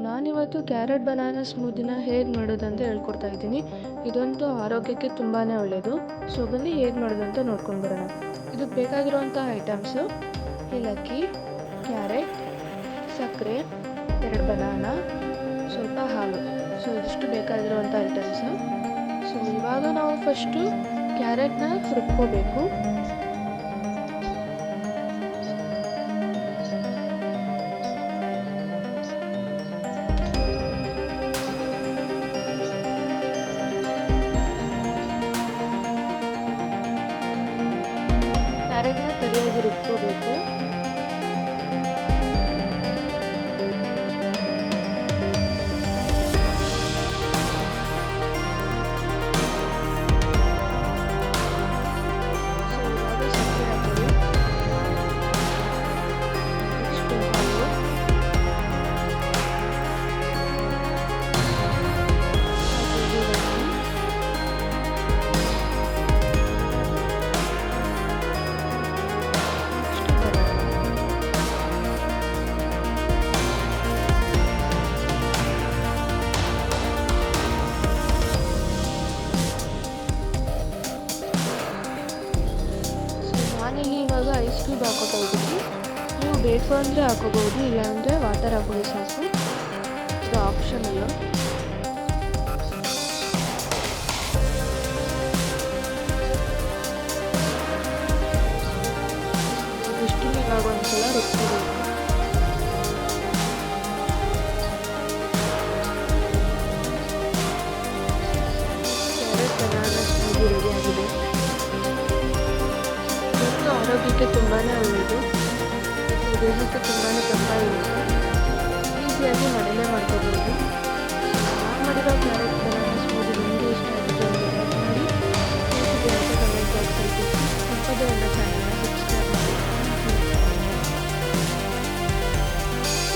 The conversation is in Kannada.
ನಾನಿವತ್ತು ಕ್ಯಾರೆಟ್ ಬನಾನಾ ಸ್ಮೂದಿನ ಹೇಗೆ ಮಾಡೋದಂತ ಹೇಳ್ಕೊಡ್ತಾ ಇದ್ದೀನಿ. ಇದಂತೂ ಆರೋಗ್ಯಕ್ಕೆ ತುಂಬಾ ಒಳ್ಳೆಯದು. ಬನ್ನಿ ಹೇಗೆ ಮಾಡೋದಂತ ನೋಡ್ಕೊಂಡು ಬರೋಣ. ಇದಕ್ಕೆ ಬೇಕಾಗಿರುವಂಥ ಐಟಮ್ಸು: ಏಲಕ್ಕಿ, ಕ್ಯಾರೆಟ್, ಸಕ್ಕರೆ, 2 ಬನಾನಾ, ಸ್ವಲ್ಪ ಹಾಲು. ಇದಿಷ್ಟು ಬೇಕಾಗಿರುವಂಥ ಐಟಮ್ಸು. ಇವಾಗ ನಾವು ಫಸ್ಟು ಕ್ಯಾರೆಟ್ನ ರುಬ್ಕೋಬೇಕು. ಕ್ಯಾರೆಟ್ನ ಸರಿಯಾಗಿ ರುಬ್ಕೋಬೇಕು. ನಾನಿಲ್ಲಿ ಇವಾಗ ಐಸ್ ಕ್ಯೂಬ್ ಹಾಕೋತಾ ಇದ್ದೀನಿ. ನೀವು ಬೇಕು ಅಂದರೆ ಹಾಕೋಬೋದು, ಇಲ್ಲಾಂದರೆ ವಾಟರ್ ಹಾಕೋದು ಸಾಕು. ಇದು ಆಪ್ಷನಲ್ಲ. ಇಷ್ಟು ಇವಾಗ ಒಂದ್ಸಲ ರುಬ್ಕೋಬೇಕು. ಕ್ಯಾರೆಟ್ ಬನಾನಾ ಸ್ಮೂದಿ ರೆಡಿ ಆಗಿದೆ. ಆರೋಗ್ಯಕ್ಕೆ ತುಂಬಾ ಒಳ್ಳೆಯದು. ದೇಹಕ್ಕೆ ತುಂಬಾ ತಂಪಾಗಿರುತ್ತೆ. ಈಸಿಯಾಗಿ ಮನೆಯಲ್ಲೇ ಮಾಡ್ಕೋಬೋದು.